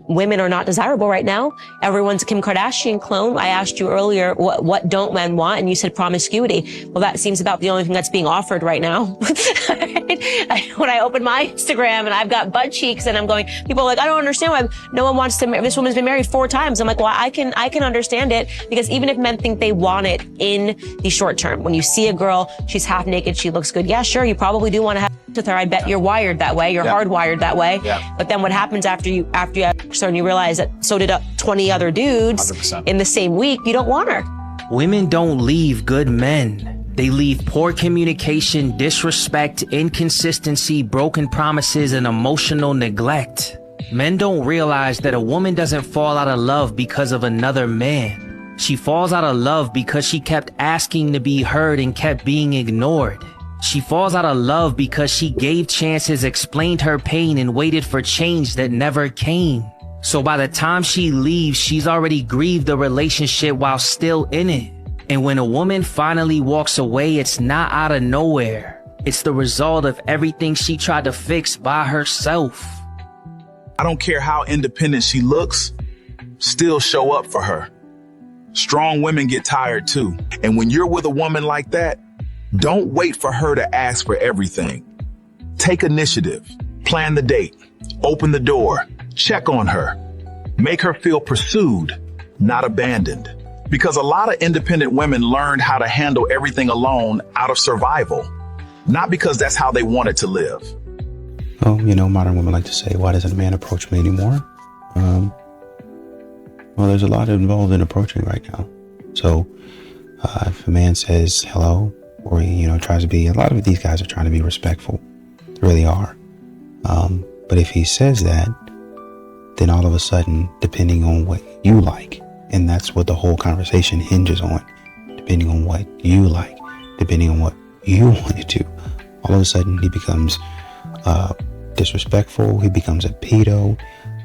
women are not desirable right now. Everyone's a Kim Kardashian clone. I asked you earlier, what don't men want? And you said promiscuity. Well, that seems about the only thing that's being offered right now. When I open my Instagram and I've got butt cheeks and I'm going, people are like, I don't understand why no one wants to marry. This woman's been married 4 times. I'm like, well, I can understand it, because even if men think they want it in the short term, when you see a girl, she's half naked, she looks good. Yeah, sure. You probably do want to have with her. I bet you're wired that way. You're hardwired that way. But then what happens after you have sex and you realize that so did 20 other dudes 100%. in the same week, you don't want her. Women don't leave good men. They leave poor communication, disrespect, inconsistency, broken promises, and emotional neglect. Men don't realize that a woman doesn't fall out of love because of another man. She falls out of love because she kept asking to be heard and kept being ignored. She falls out of love because she gave chances, explained her pain, and waited for change that never came. So by the time she leaves, she's already grieved the relationship while still in it. And when a woman finally walks away, it's not out of nowhere. It's the result of everything she tried to fix by herself. I don't care how independent she looks, still show up for her. Strong women get tired too. And when you're with a woman like that, don't wait for her to ask for everything. Take initiative, plan the date, open the door, check on her, make her feel pursued, not abandoned. Because a lot of independent women learned how to handle everything alone out of survival, not because that's how they wanted to live. Oh, you know, modern women like to say, why doesn't a man approach me anymore? Well, there's a lot involved in approaching right now. So if a man says hello, or he, tries to be, a lot of these guys are trying to be respectful. They really are. But if he says that, then all of a sudden, depending on what you like, and that's what the whole conversation hinges on, depending on what you like, depending on what you want to do, all of a sudden he becomes disrespectful, he becomes a pedo,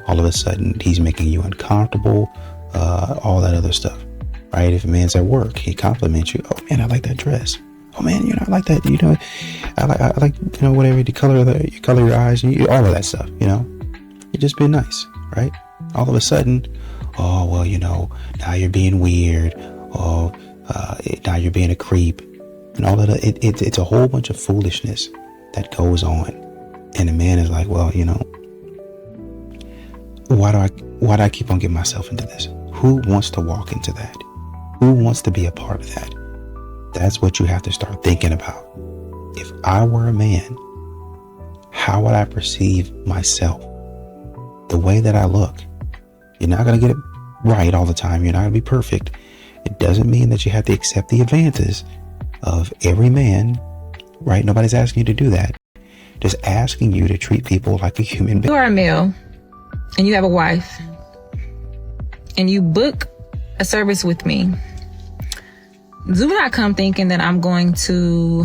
all of a sudden he's making you uncomfortable, all that other stuff, right? If a man's at work, he compliments you, oh man, I like that dress. Oh man, I like that, I like, whatever, you color your eyes, and all of that stuff, you're just being nice, right? All of a sudden, oh, well, now you're being weird. Oh, now you're being a creep. And all of that. It's a whole bunch of foolishness that goes on. And the man is like, well, why do I keep on getting myself into this? Who wants to walk into that? Who wants to be a part of that? That's what you have to start thinking about. If I were a man, how would I perceive myself? The way that I look. You're not going to get it right all the time. You're not going to be perfect. It doesn't mean that you have to accept the advances of every man, right? Nobody's asking you to do that. Just asking you to treat people like a human being. You are a male and you have a wife and you book a service with me. Do not come thinking that I'm going to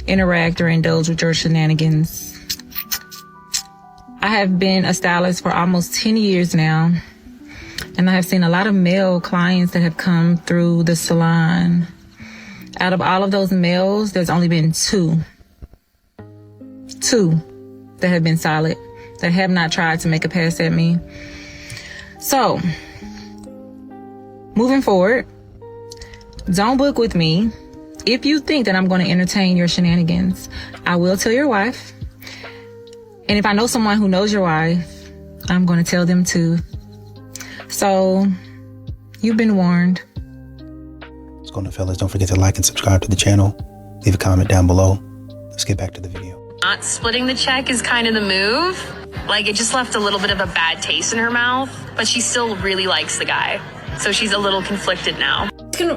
interact or indulge with your shenanigans. I have been a stylist for almost 10 years now, and I have seen a lot of male clients that have come through the salon. Out of all of those males, there's only been two that have been solid, that have not tried to make a pass at me. So, moving forward, don't book with me. If you think that I'm going to entertain your shenanigans, I will tell your wife. And if I know someone who knows your wife, I'm going to tell them too. So, you've been warned. What's going on, fellas? Don't forget to like and subscribe to the channel. Leave a comment down below. Let's get back to the video. Not splitting the check is kind of the move. Like, it just left a little bit of a bad taste in her mouth, but she still really likes the guy. So she's a little conflicted now.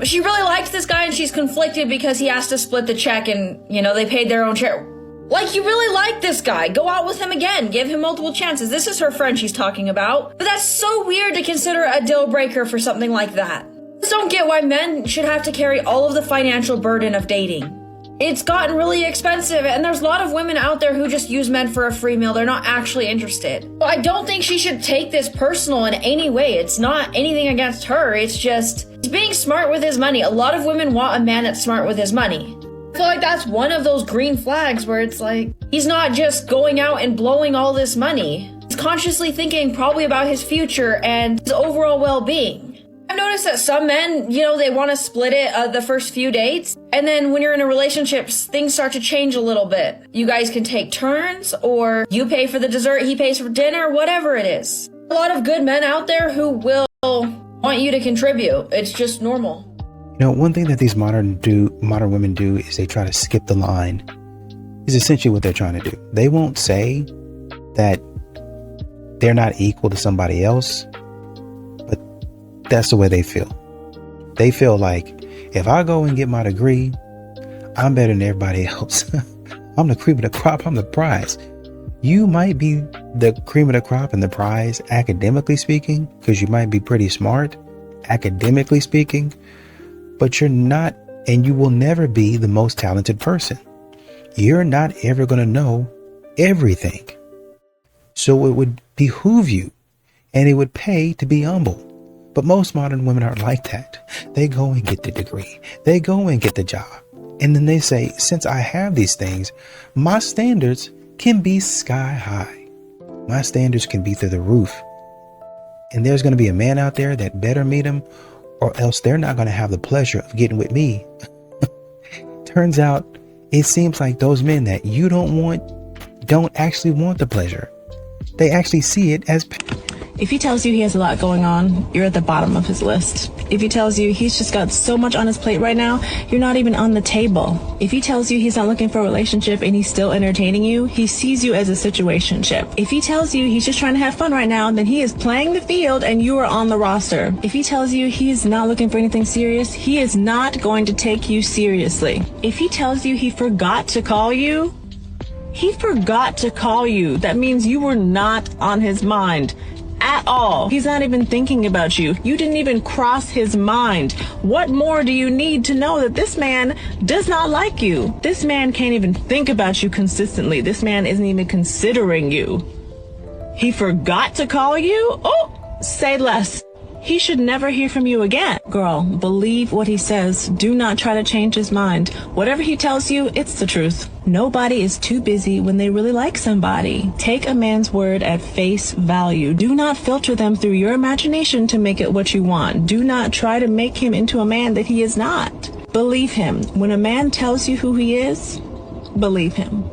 She really likes this guy and she's conflicted because he has to split the check and, they paid their own share. Like, you really like this guy. Go out with him again. Give him multiple chances. This is her friend she's talking about. But that's so weird to consider a deal breaker for something like that. I just don't get why men should have to carry all of the financial burden of dating. It's gotten really expensive, and there's a lot of women out there who just use men for a free meal. They're not actually interested. Well, I don't think she should take this personal in any way. It's not anything against her. It's just he's being smart with his money. A lot of women want a man that's smart with his money. I feel like that's one of those green flags where it's like, he's not just going out and blowing all this money. He's consciously thinking probably about his future and his overall well-being. I've noticed that some men, they want to split it the first few dates. And then when you're in a relationship, things start to change a little bit. You guys can take turns, or you pay for the dessert, he pays for dinner, whatever it is. A lot of good men out there who will want you to contribute. It's just normal. One thing that these modern women do is they try to skip the line. Is essentially what they're trying to do. They won't say that they're not equal to somebody else, but that's the way they feel. They feel like, if I go and get my degree, I'm better than everybody else. I'm the cream of the crop. I'm the prize. You might be the cream of the crop and the prize, academically speaking, because you might be pretty smart, academically speaking, but you're not, and you will never be the most talented person. You're not ever going to know everything. So it would behoove you, and it would pay to be humble. But most modern women aren't like that. They go and get the degree. They go and get the job. And then they say, since I have these things, my standards can be sky high. My standards can be through the roof. And there's going to be a man out there that better meet him, or else they're not going to have the pleasure of getting with me. Turns out, it seems like those men that you don't actually want the pleasure. They actually see it as If he tells you he has a lot going on, you're at the bottom of his list. If he tells you he's just got so much on his plate right now, you're not even on the table. If he tells you he's not looking for a relationship and he's still entertaining you, he sees you as a situationship. If he tells you he's just trying to have fun right now, then he is playing the field and you are on the roster. If he tells you he's not looking for anything serious, he is not going to take you seriously. If he tells you he forgot to call you, he forgot to call you. That means you were not on his mind at all. He's not even thinking about you. You didn't even cross his mind. What more do you need to know that this man does not like you? This man can't even think about you consistently. This man isn't even considering you. He forgot to call you? Oh, say less. He should never hear from you again. Girl, believe what he says. Do not try to change his mind. Whatever he tells you, it's the truth. Nobody is too busy when they really like somebody. Take a man's word at face value. Do not filter them through your imagination to make it what you want. Do not try to make him into a man that he is not. Believe him. When a man tells you who he is, believe him.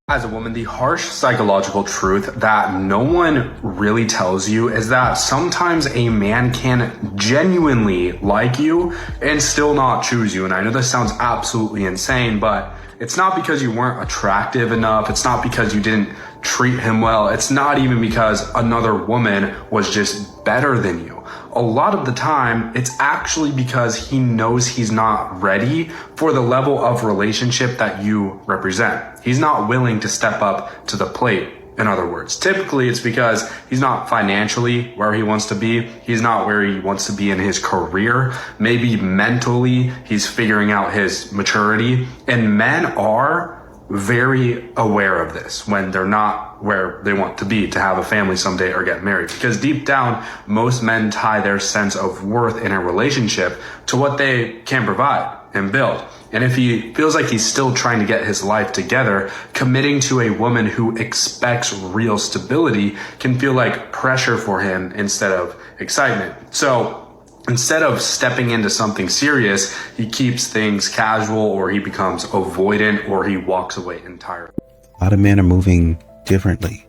As a woman, the harsh psychological truth that no one really tells you is that sometimes a man can genuinely like you and still not choose you. And I know this sounds absolutely insane, but it's not because you weren't attractive enough. It's not because you didn't treat him well. It's not even because another woman was just better than you. A lot of the time, it's actually because he knows he's not ready for the level of relationship that you represent. He's not willing to step up to the plate. In other words, typically it's because he's not financially where he wants to be. He's not where he wants to be in his career. Maybe mentally, he's figuring out his maturity. And men are very aware of this when they're not where they want to be to have a family someday or get married, because deep down most men tie their sense of worth in a relationship to what they can provide and build. And if he feels like he's still trying to get his life together, committing to a woman who expects real stability can feel like pressure for him instead of excitement. So instead of stepping into something serious, he keeps things casual, or he becomes avoidant, or he walks away entirely. A lot of men are moving differently.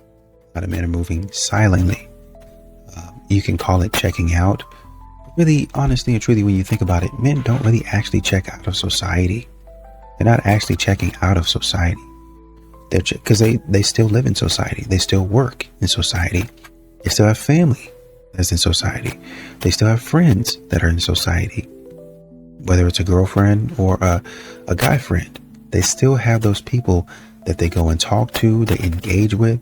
A lot of men are moving silently. You can call it checking out. Really, honestly and truly, when you think about it, men don't really actually check out of society. They're not actually checking out of society. They're because they still live in society. They still work in society. They still have family that's in society. They still have friends that are in society, whether it's a girlfriend or a guy friend. They still have those people that they go and talk to, they engage with.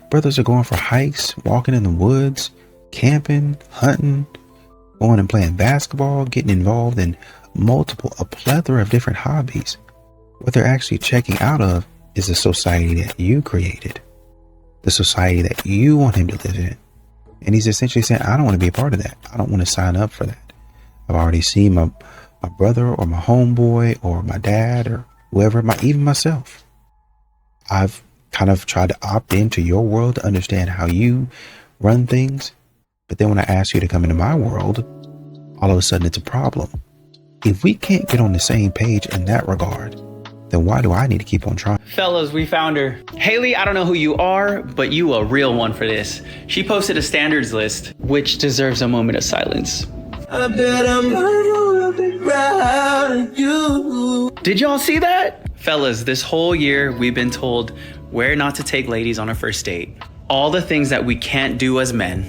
Brothers are going for hikes, walking in the woods, camping, hunting, going and playing basketball, getting involved in a plethora of different hobbies. What they're actually checking out of is the society that you created, the society that you want him to live in. And he's essentially saying, I don't want to be a part of that. I don't want to sign up for that. I've already seen my brother or my homeboy or my dad or whoever, even myself. I've kind of tried to opt into your world to understand how you run things. But then when I ask you to come into my world, all of a sudden it's a problem. If we can't get on the same page in that regard, then why do I need to keep on trying? Fellas, we found her. Haley, I don't know who you are, but you a real one for this. She posted a standards list, which deserves a moment of silence. I bet I'm around you. Did y'all see that? Fellas, this whole year we've been told where not to take ladies on a first date. All the things that we can't do as men.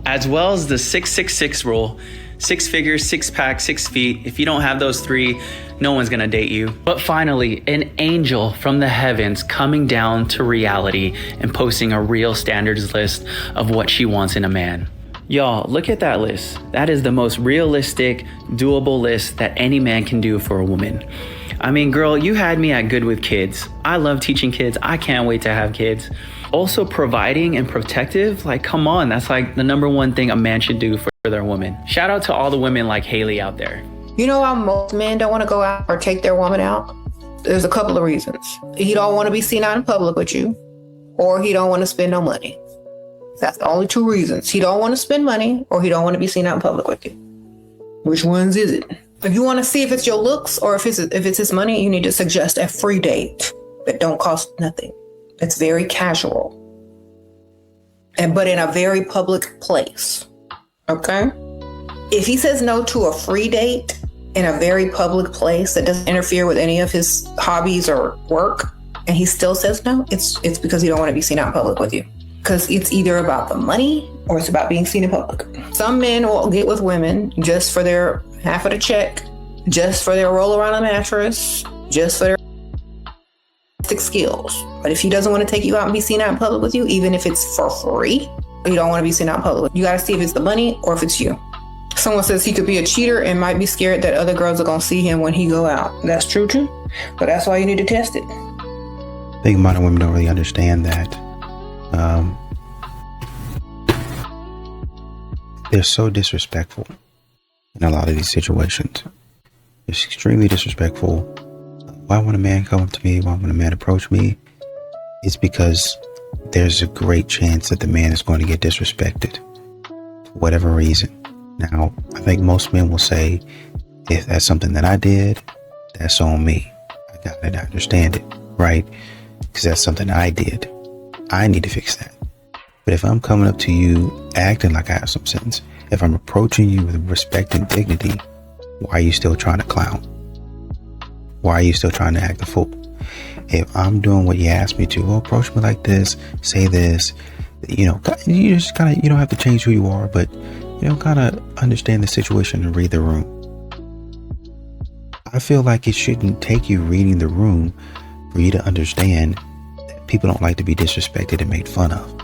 As well as the 666 rule. 6 figures, 6 pack, 6 feet. If you don't have those 3, no one's gonna date you. But finally, an angel from the heavens coming down to reality and posting a real standards list of what she wants in a man. Y'all, look at that list. That is the most realistic, doable list that any man can do for a woman. I mean, girl, you had me at good with kids. I love teaching kids. I can't wait to have kids. Also providing and protective, like, come on, that's like the number one thing a man should do for their woman. Shout out to all the women like Haley out there. You know how most men don't want to go out or take their woman out? There's a couple of reasons. He don't want to be seen out in public with you, or he don't want to spend no money. That's the only 2 reasons. He don't want to spend money, or he don't want to be seen out in public with you. Which ones is it? If you want to see if it's your looks or if it's his money, you need to suggest a free date that don't cost nothing. It's very casual, but in a very public place. Okay? If he says no to a free date in a very public place that doesn't interfere with any of his hobbies or work, and he still says no, it's because he don't want to be seen out in public with you. Because it's either about the money or it's about being seen in public. Some men will get with women just for their half of the check, just for their roll around the mattress, just for their skills. But if he doesn't want to take you out and be seen out in public with you, even if it's for free, you don't want to be seen out in public. You got to see if it's the money or if it's you. Someone says he could be a cheater and might be scared that other girls are going to see him when he go out. That's true too. But that's why you need to test it. I think modern women don't really understand that. They're so disrespectful in a lot of these situations. It's extremely disrespectful. Why would a man come up to me? Why would a man approach me? It's because there's a great chance that the man is going to get disrespected for whatever reason. Now, I think most men will say, if that's something that I did, that's on me. I got it. I understand it, right? Because that's something I did. I need to fix that. But if I'm coming up to you acting like I have some sense, if I'm approaching you with respect and dignity, why are you still trying to clown? Why are you still trying to act a fool? If I'm doing what you asked me to, well, approach me like this, say this, you just kind of, you don't have to change who you are, but, kind of understand the situation and read the room. I feel like it shouldn't take you reading the room for you to understand that people don't like to be disrespected and made fun of.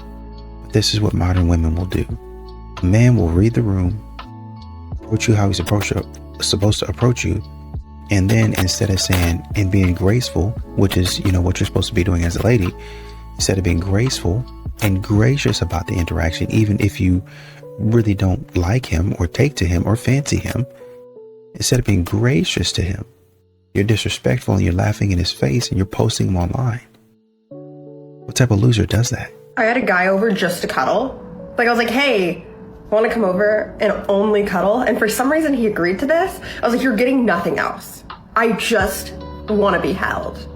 But this is what modern women will do. A man will read the room, approach you how he's supposed to approach you, and then instead of saying and being graceful, which is, what you're supposed to be doing as a lady, instead of being graceful and gracious about the interaction, even if you really don't like him or take to him or fancy him, instead of being gracious to him, you're disrespectful and you're laughing in his face and you're posting him online. What type of loser does that? I had a guy over just to cuddle. I was like, hey, want to come over and only cuddle? And for some reason he agreed to this. I was like, you're getting nothing else. I just want to be held.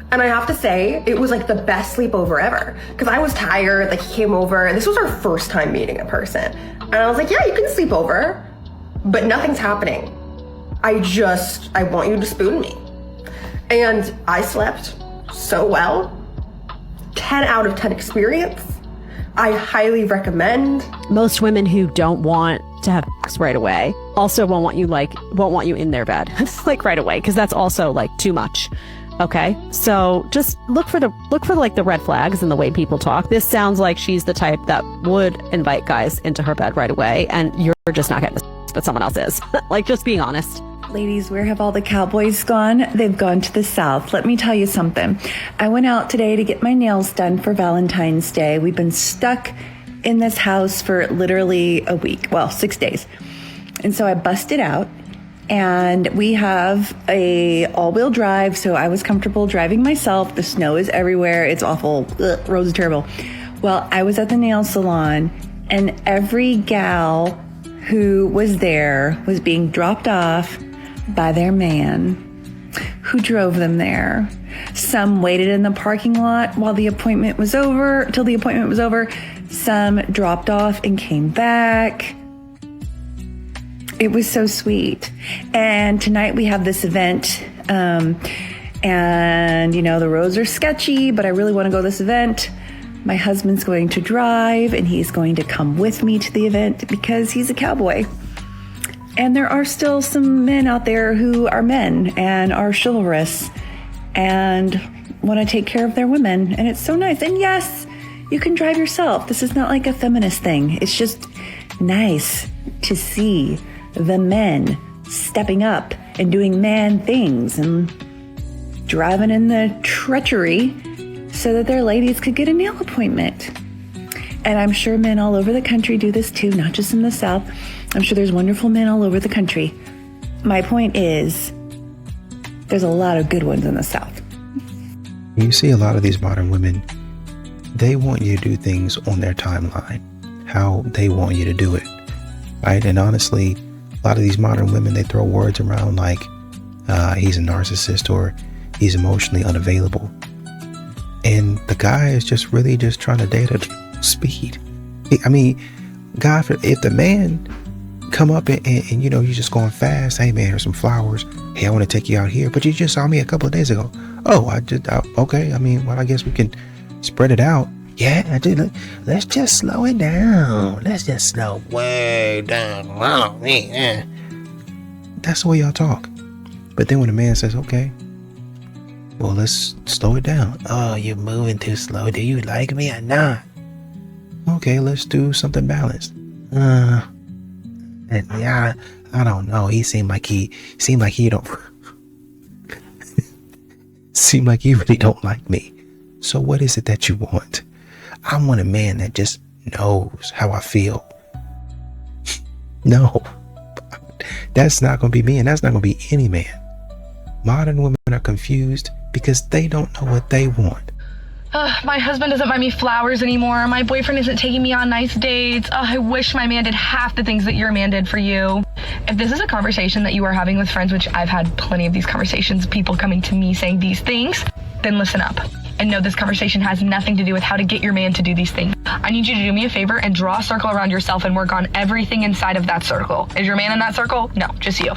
And I have to say, it was like the best sleepover ever. Because I was tired, he came over. This was our first time meeting in person. And I was like, yeah, you can sleep over, but nothing's happening. I want you to spoon me. And I slept so well. 10 out of 10 experience. I highly recommend. Most women who don't want to have sex right away also won't want you in their bed right away, because that's also too much. Okay, so just look for the red flags in the way people talk. This sounds like she's the type that would invite guys into her bed right away, and you're just not getting this, but someone else is. Just being honest. Ladies, where have all the cowboys gone? They've gone to the south. Let me tell you something. I went out today to get my nails done for Valentine's Day. We've been stuck in this house for literally a week. Well, 6 days. And so I busted out And we have a all-wheel drive, so I was comfortable driving myself. The snow is everywhere. It's awful. Ugh, roads are terrible. Well, I was at the nail salon, and every gal who was there was being dropped off by their man who drove them there. Some waited in the parking lot till the appointment was over. Some dropped off and came back. It was so sweet. And tonight we have this event. And, you know, the roads are sketchy, but I really want to go to this event. My husband's going to drive, and he's going to come with me to the event because he's a cowboy. And there are still some men out there who are men and are chivalrous and want to take care of their women. And it's so nice. And yes, you can drive yourself. This is not like a feminist thing. It's just nice to see the men stepping up and doing man things and driving in the treachery so that their ladies could get a nail appointment. And I'm sure men all over the country do this too, not just in the South. I'm sure there's wonderful men all over the country. My point is, there's a lot of good ones in the South. You see a lot of these modern women, they want you to do things on their timeline, how they want you to do it, right? And honestly, a lot of these modern women, they throw words around like, he's a narcissist or he's emotionally unavailable. And the guy is just really just trying to date at speed. I mean, God, if the man come up and you know, you're just going fast. Hey man, here's some flowers. Hey, I want to take you out here. But you just saw me a couple of days ago. Oh, okay. I mean, well, I guess we can spread it out. Yeah, let's just slow it down. Let's just slow way down. Oh, man. That's the way y'all talk. But then when a man says, okay, well, let's slow it down. Oh, you're moving too slow. Do you like me or not? Okay, let's do something balanced. And yeah, I don't know. He seemed like he don't seem like he really don't like me. So what is it that you want? I want a man that just knows how I feel. No, that's not going to be me, and that's not going to be any man. Modern women are confused because they don't know what they want. My husband doesn't buy me flowers anymore. My boyfriend isn't taking me on nice dates. I wish my man did half the things that your man did for you. If this is a conversation that you are having with friends, which I've had plenty of these conversations, people coming to me saying these things, then listen up. And know this conversation has nothing to do with how to get your man to do these things. I need you to do me a favor and draw a circle around yourself and work on everything inside of that circle. Is your man in that circle? No, just you.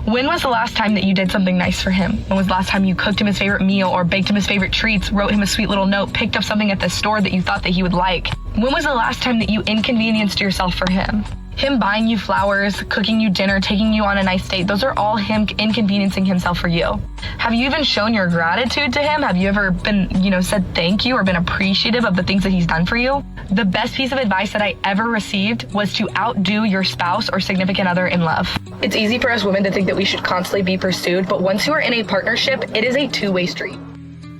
When was the last time that you did something nice for him? When was the last time you cooked him his favorite meal or baked him his favorite treats, wrote him a sweet little note, picked up something at the store that you thought that he would like? When was the last time that you inconvenienced yourself for him? Him buying you flowers, cooking you dinner, taking you on a nice date, those are all him inconveniencing himself for you. Have you even shown your gratitude to him? Have you ever been, said thank you or been appreciative of the things that he's done for you? The best piece of advice that I ever received was to outdo your spouse or significant other in love. It's easy for us women to think that we should constantly be pursued, but once you are in a partnership, it is a two-way street.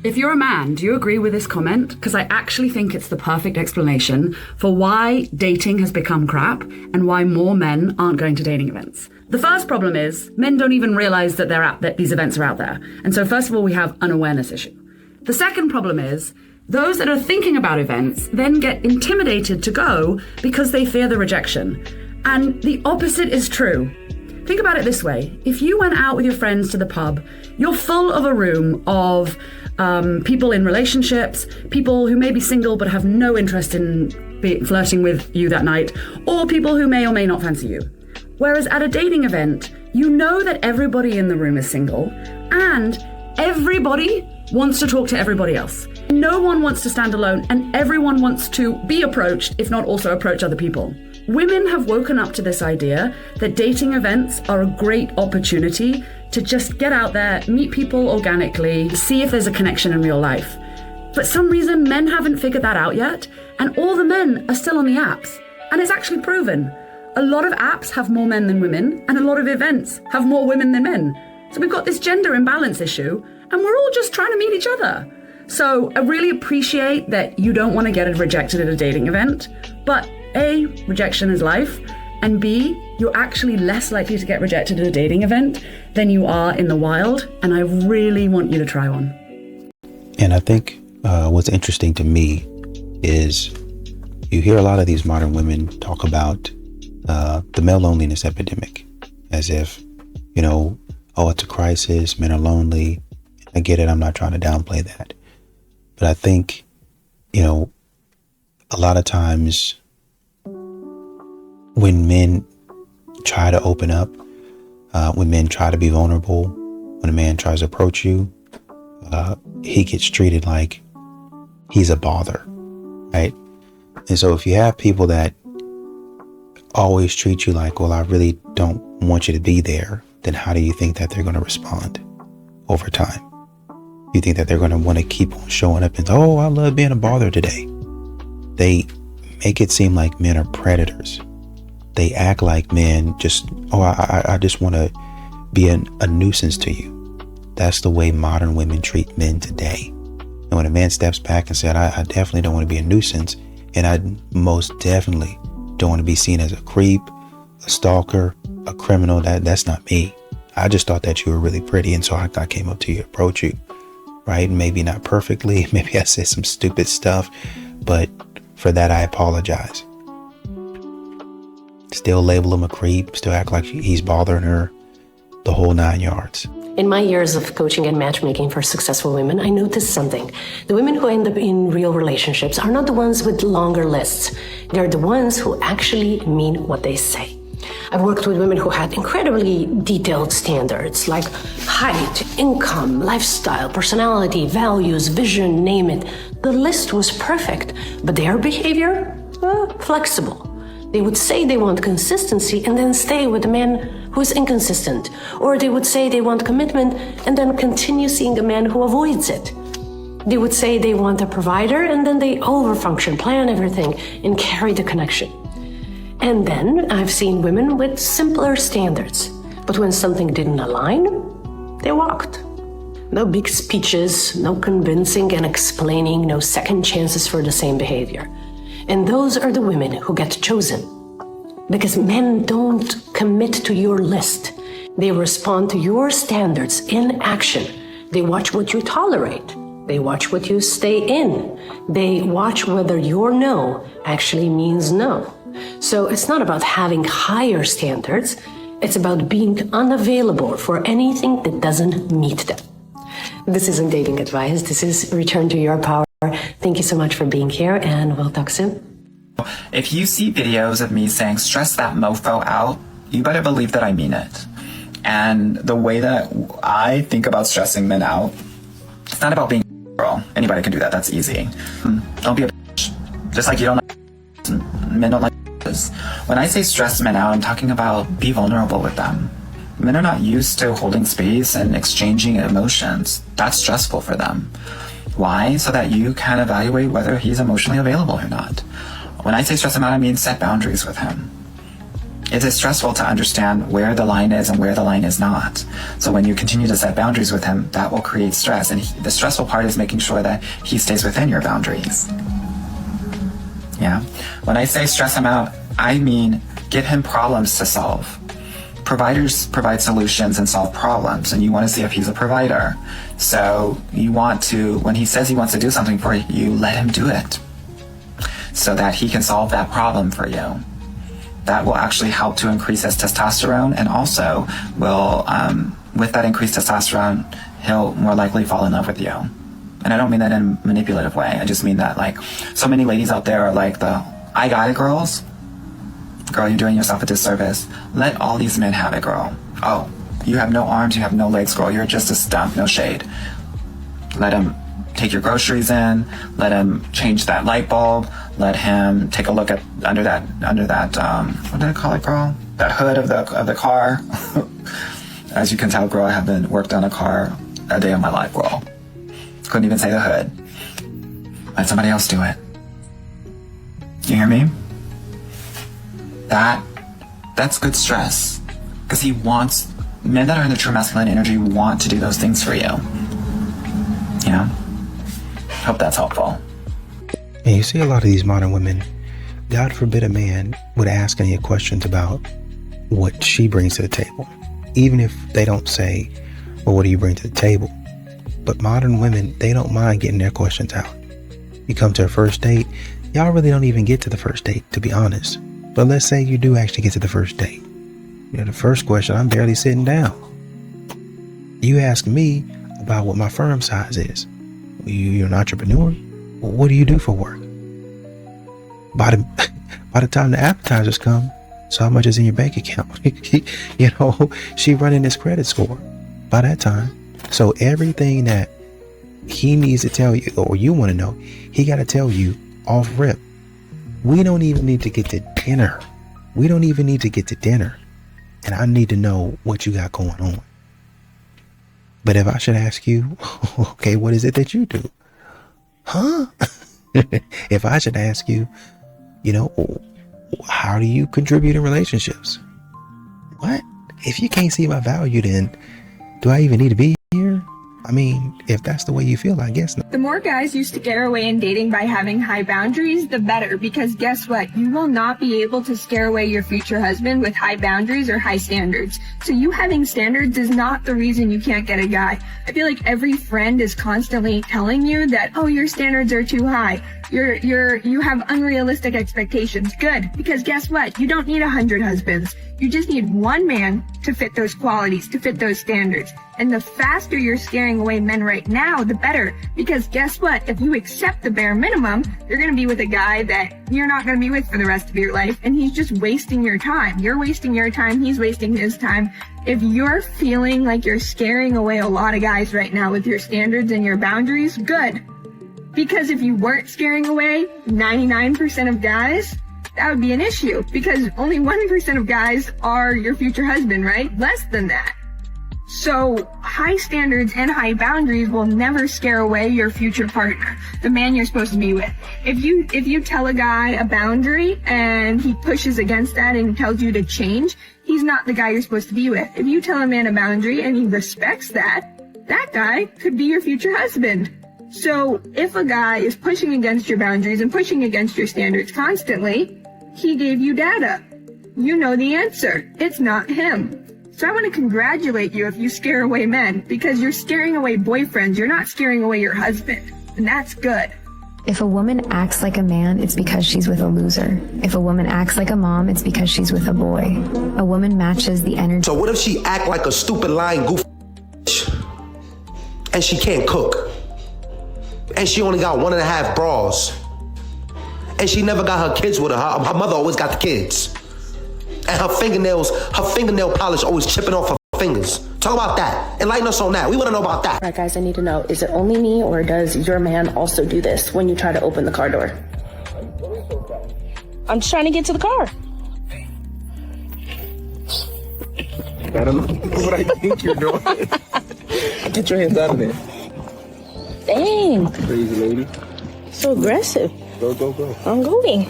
If you're a man, do you agree with this comment? Because I actually think it's the perfect explanation for why dating has become crap and why more men aren't going to dating events. The first problem is men don't even realize that these events are out there. And so first of all, we have an awareness issue. The second problem is those that are thinking about events then get intimidated to go because they fear the rejection. And the opposite is true. Think about it this way. If you went out with your friends to the pub, you're full of a room of people in relationships, people who may be single but have no interest in flirting with you that night, or people who may or may not fancy you. Whereas at a dating event, you know that everybody in the room is single, and everybody wants to talk to everybody else. No one wants to stand alone, and everyone wants to be approached, if not also approach other people. Women have woken up to this idea that dating events are a great opportunity to just get out there, meet people organically, see if there's a connection in real life. For some reason, men haven't figured that out yet, and all the men are still on the apps. And it's actually proven. A lot of apps have more men than women, and a lot of events have more women than men. So we've got this gender imbalance issue, and we're all just trying to meet each other. So I really appreciate that you don't want to get rejected at a dating event, but A, rejection is life, And B, you're actually less likely to get rejected at a dating event than you are in the wild. And I really want you to try one. And I think what's interesting to me is you hear a lot of these modern women talk about the male loneliness epidemic as if, oh, it's a crisis, men are lonely. I get it. I'm not trying to downplay that. But I think, a lot of times when men try to open up, when men try to be vulnerable, when a man tries to approach you, he gets treated like he's a bother, right? And so if you have people that always treat you like, well, I really don't want you to be there, then how do you think that they're going to respond over time? You think that they're going to want to keep on showing up and, oh, I love being a bother today. They make it seem like men are predators. They act like men just, oh, I just want to be a nuisance to you. That's the way modern women treat men today. And when a man steps back and said, I definitely don't want to be a nuisance, and I most definitely don't want to be seen as a creep, a stalker, a criminal, that's not me. I just thought that you were really pretty, and so I came up to you, approach you, right? Maybe not perfectly, maybe I said some stupid stuff, but for that I apologize. Still label him a creep, still act like he's bothering her, the whole 9 yards. In my years of coaching and matchmaking for successful women, I noticed something. The women who end up in real relationships are not the ones with longer lists. They're the ones who actually mean what they say. I've worked with women who had incredibly detailed standards like height, income, lifestyle, personality, values, vision, name it. The list was perfect, but their behavior, flexible. They would say they want consistency and then stay with a man who is inconsistent. Or they would say they want commitment and then continue seeing a man who avoids it. They would say they want a provider and then they overfunction, plan everything, and carry the connection. And then I've seen women with simpler standards. But when something didn't align, they walked. No big speeches, no convincing and explaining, no second chances for the same behavior. And those are the women who get chosen. Because men don't commit to your list. They respond to your standards in action. They watch what you tolerate. They watch what you stay in. They watch whether your no actually means no. So it's not about having higher standards. It's about being unavailable for anything that doesn't meet them. This isn't dating advice. This is return to your power. Thank you so much for being here, and we'll talk soon. If you see videos of me saying, stress that mofo out, you better believe that I mean it. And the way that I think about stressing men out, it's not about being a girl. Anybody can do that. That's easy. Don't be a bitch. Just like you don't like men don't like bitches. When I say stress men out, I'm talking about be vulnerable with them. Men are not used to holding space and exchanging emotions. That's stressful for them. Why? So that you can evaluate whether he's emotionally available or not. When I say stress him out, I mean set boundaries with him. It is stressful to understand where the line is and where the line is not. So when you continue to set boundaries with him, that will create stress. And the stressful part is making sure that he stays within your boundaries. Yeah. When I say stress him out, I mean give him problems to solve. Providers provide solutions and solve problems, and you want to see if he's a provider. So you want to, when he says he wants to do something for you, let him do it so that he can solve that problem for you. That will actually help to increase his testosterone, and also will, with that increased testosterone, he'll more likely fall in love with you. And I don't mean that in a manipulative way. I just mean that, like, so many ladies out there are like the I got it girls. Girl, you're doing yourself a disservice. Let all these men have it, girl. Oh, you have no arms, you have no legs, girl. You're just a stump, no shade. Let him take your groceries in. Let him change that light bulb. Let him take a look at under that what did I call it, girl? That hood of the car. As you can tell, girl, I haven't worked on a car a day of my life, girl. Couldn't even say the hood. Let somebody else do it. You hear me? That's good stress, because he wants, men that are in the true masculine energy want to do those things for you. You know? Hope that's helpful. And you see a lot of these modern women, God forbid a man would ask any questions about what she brings to the table, even if they don't say, well, what do you bring to the table? But modern women, they don't mind getting their questions out. You come to a first date, y'all really don't even get to the first date, to be honest. But let's say you do actually get to the first date. The first question, I'm barely sitting down. You ask me about what my firm size is. You're an entrepreneur? Well, what do you do for work? By the time the appetizers come, so how much is in your bank account? She running his credit score by that time. So everything that he needs to tell you, or you want to know, he got to tell you off rip. We don't even need to get to dinner. And I need to know what you got going on. But if I should ask you, okay, what is it that you do? Huh? If I should ask you, how do you contribute in relationships? What? If you can't see my value, then do I even need to be here? I mean, if that's the way you feel, I guess not. The more guys you scare away in dating by having high boundaries, the better, because guess what? You will not be able to scare away your future husband with high boundaries or high standards. So you having standards is not the reason you can't get a guy. I feel like every friend is constantly telling you that, oh, your standards are too high. You have unrealistic expectations. Good, because guess what? You don't need 100 husbands. You just need one man to fit those qualities, to fit those standards. And the faster you're scaring away men right now, the better. Because guess what? If you accept the bare minimum, you're going to be with a guy that you're not going to be with for the rest of your life. And he's just wasting your time. You're wasting your time. He's wasting his time. If you're feeling like you're scaring away a lot of guys right now with your standards and your boundaries, good. Because if you weren't scaring away 99% of guys, that would be an issue. Because only 1% of guys are your future husband, right? Less than that. So high standards and high boundaries will never scare away your future partner, the man you're supposed to be with. If you tell a guy a boundary and he pushes against that and tells you to change, he's not the guy you're supposed to be with. If you tell a man a boundary and he respects that, that guy could be your future husband. So if a guy is pushing against your boundaries and pushing against your standards constantly, he gave you data. You know the answer. It's not him. So I want to congratulate you if you scare away men, because you're scaring away boyfriends. You're not scaring away your husband. And that's good. If a woman acts like a man, it's because she's with a loser. If a woman acts like a mom, it's because she's with a boy. A woman matches the energy. So what if she act like a stupid, lying, goofy and she can't cook? And she only got 1.5 bras. And she never got her kids with her. Her mother always got the kids. And her fingernail polish always chipping off her fingers. Talk about that. Enlighten us on that. We want to know about that. All right, guys, I need to know, is it only me or does your man also do this when you try to open the car door? I'm just trying to get to the car. I don't know what I think you're doing. Get your hands out of there. Dang. Crazy lady. So aggressive. Go, go, go. I'm going.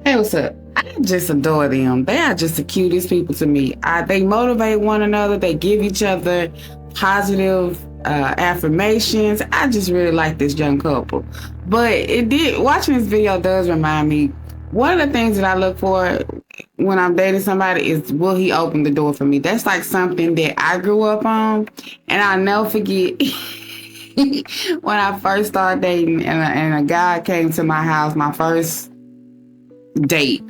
Hey, what's up? I just adore them. They are just the cutest people to me. They motivate one another. They give each other positive affirmations. I just really like this young couple. But watching this video does remind me, one of the things that I look for when I'm dating somebody is, will he open the door for me? That's like something that I grew up on. And I'll never forget when I first started dating and a guy came to my house, my first date,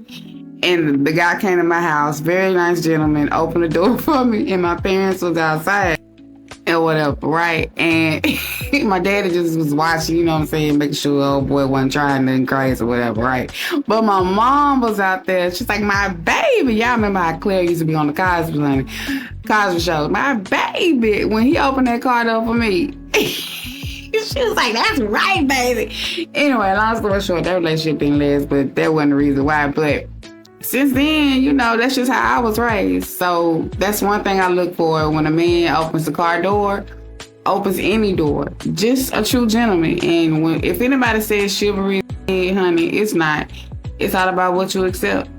and the guy came to my house, very nice gentleman, opened the door for me, and my parents was outside and whatever, right? And my daddy just was watching, you know what I'm saying, making sure the old boy wasn't trying nothing crazy or whatever, right? But my mom was out there. She's like, my baby. Y'all remember how Claire used to be on the Cosby show. My baby. When he opened that car door for me, she was like, that's right, baby. Anyway, long story short, that relationship didn't last, but that wasn't the reason why. But since then, that's just how I was raised. So that's one thing I look for when a man opens the car door, opens any door. Just a true gentleman. And if anybody says chivalry, honey, it's not. It's all about what you accept.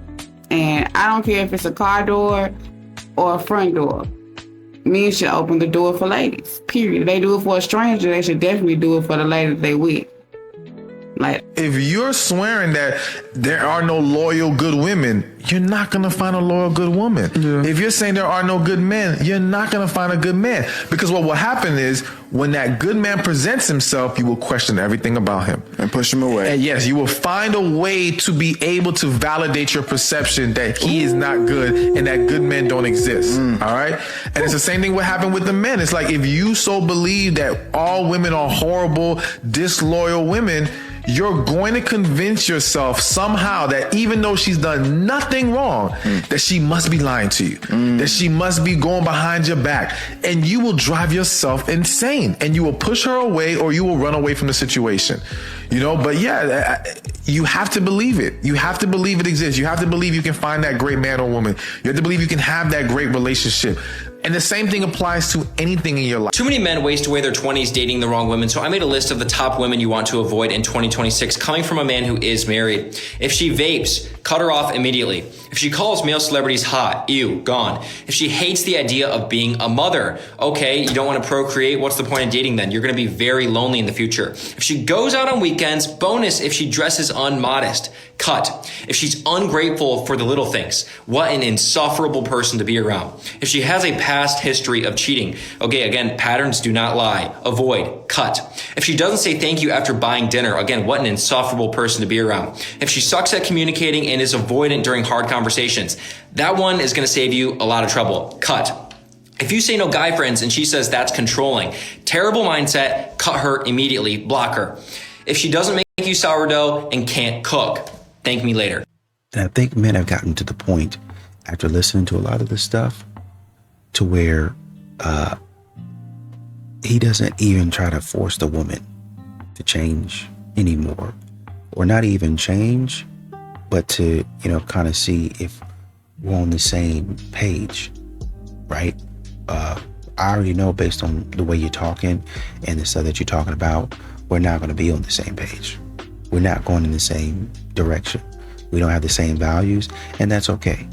And I don't care if it's a car door or a front door. men should open the door for ladies. Period. If they do it for a stranger, they should definitely do it for the lady that they with. Like, if you're swearing that there are no loyal good women, you're not gonna find a loyal good woman. If you're saying there are no good men, you're not gonna find a good man. Because what will happen is when that good man presents himself, you will question everything about him and push him away. And yes, you will find a way to be able to validate your perception that he is not good and that good men don't exist. All right. And it's the same thing what happened with the men. It's like, if you so believe that all women are horrible, disloyal women, you're going to convince yourself somehow that even though she's done nothing wrong, that she must be lying to you, that she must be going behind your back, and you will drive yourself insane, and you will push her away or you will run away from the situation, you know. But yeah, you have to believe it. You have to believe it exists. You have to believe you can find that great man or woman. You have to believe you can have that great relationship. And the same thing applies to anything in your life. Too many men waste away their 20s dating the wrong women, so I made a list of the top women you want to avoid in 2026 coming from a man who is married. If she vapes, cut her off immediately. If she calls male celebrities hot, ew, gone. If she hates the idea of being a mother, okay, you don't want to procreate, what's the point of dating then? You're going to be very lonely in the future. If she goes out on weekends, bonus if she dresses unmodest, cut. If she's ungrateful for the little things, what an insufferable person to be around. If she has a past history of cheating, okay, again, patterns do not lie, avoid, cut. If she doesn't say thank you after buying dinner, again, what an insufferable person to be around. If she sucks at communicating and is avoidant during hard conversations, that one is going to save you a lot of trouble, cut. If you say no guy friends and she says that's controlling, terrible mindset, cut her immediately, block her. If she doesn't make you sourdough and can't cook, thank me later. And I think men have gotten to the point after listening to a lot of this stuff to where he doesn't even try to force the woman to change anymore, or not even change, but to, you know, kind of see if we're on the same page, right? I already know based on the way you're talking and the stuff that you're talking about, we're not going to be on the same page. We're not going in the same direction. We don't have the same values, and that's okay.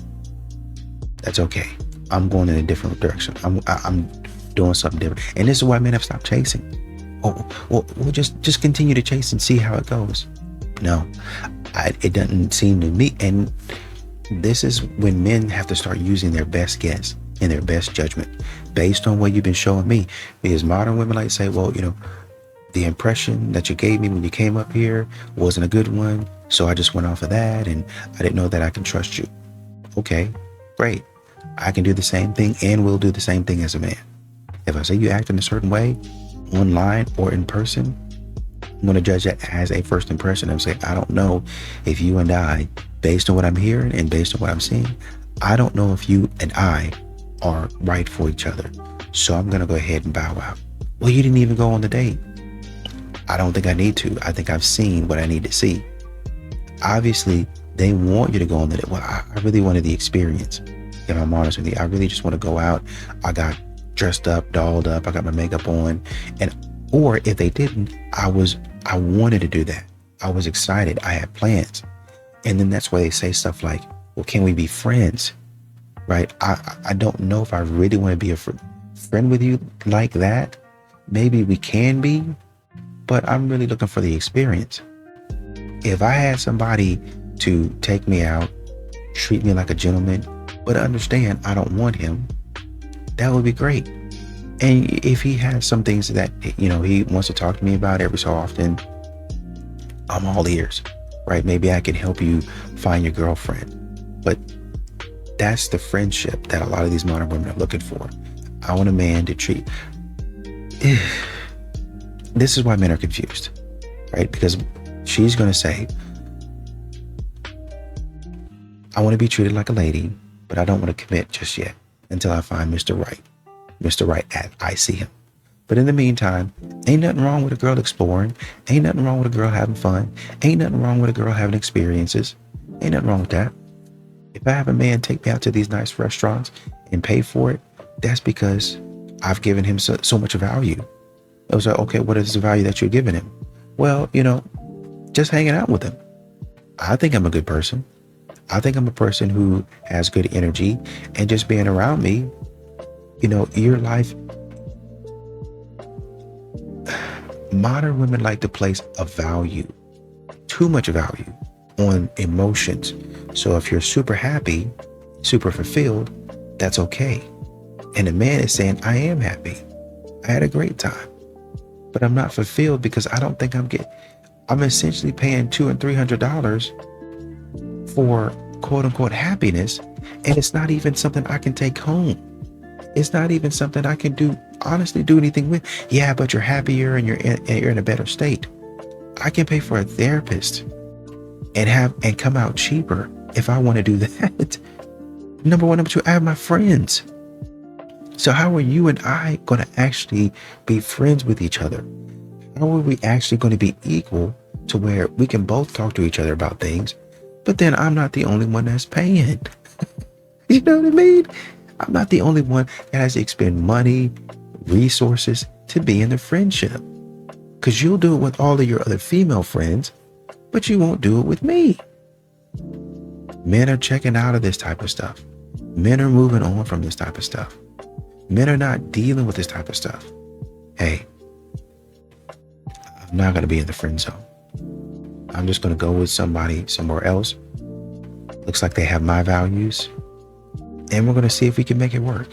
That's okay. I'm going in a different direction. I'm doing something different. And this is why men have stopped chasing. Oh, well, we'll just continue to chase and see how it goes. No, it doesn't seem to me. And this is when men have to start using their best guess and their best judgment based on what you've been showing me. Because modern women like to say, well, you know, the impression that you gave me when you came up here wasn't a good one, so I just went off of that, and I didn't know that I can trust you. Okay, great. I can do the same thing and will do the same thing as a man. If I say you act in a certain way, online or in person, I'm going to judge that as a first impression. I'm saying, I don't know if you and I, based on what I'm hearing and based on what I'm seeing, I don't know if you and I are right for each other. So I'm going to go ahead and bow out. Well, you didn't even go on the date. I don't think I need to. I think I've seen what I need to see. Obviously, they want you to go on the date. Well, I really wanted the experience. If I'm honest with you, I really just want to go out. I got dressed up, dolled up. I got my makeup on. Or if they didn't, I wanted to do that. I was excited. I had plans. And then that's why they say stuff like, well, can we be friends? Right? I don't know if I really want to be a friend with you like that. Maybe we can be, but I'm really looking for the experience. If I had somebody to take me out, treat me like a gentleman, but understand I don't want him, that would be great. And if he has some things that, you know, he wants to talk to me about every so often, I'm all ears, right? Maybe I can help you find your girlfriend. But that's the friendship that a lot of these modern women are looking for. I want a man to treat. This is why men are confused, right? Because she's going to say, I want to be treated like a lady, but I don't want to commit just yet until I find Mr. Right. Mr. Right as I see him. But in the meantime, ain't nothing wrong with a girl exploring. Ain't nothing wrong with a girl having fun. Ain't nothing wrong with a girl having experiences. Ain't nothing wrong with that. If I have a man take me out to these nice restaurants and pay for it, that's because I've given him so much value. I was like, okay, what is the value that you're giving him? Well, you know, just hanging out with him. I think I'm a good person. I think I'm a person who has good energy, and just being around me, You know, your life. Modern women like to place a value, too much value, on emotions. So if you're super happy, super fulfilled, that's okay. And a man is saying, I am happy. I had a great time, but I'm not fulfilled because I don't think I'm essentially paying $200 and $300 for quote unquote happiness. And it's not even something I can take home. It's not even something I can honestly do anything with. Yeah, but you're happier and you're in a better state. I can pay for a therapist and come out cheaper if I want to do that. Number one. Number two, I have my friends. So how are you and I going to actually be friends with each other? How are we actually going to be equal to where we can both talk to each other about things, but then I'm not the only one that's paying? You know what I mean? I'm not the only one that has to expend money, resources to be in the friendship. Because you'll do it with all of your other female friends, but you won't do it with me. Men are checking out of this type of stuff. Men are moving on from this type of stuff. Men are not dealing with this type of stuff. Hey, I'm not going to be in the friend zone. I'm just going to go with somebody somewhere else. Looks like they have my values. And we're going to see if we can make it work.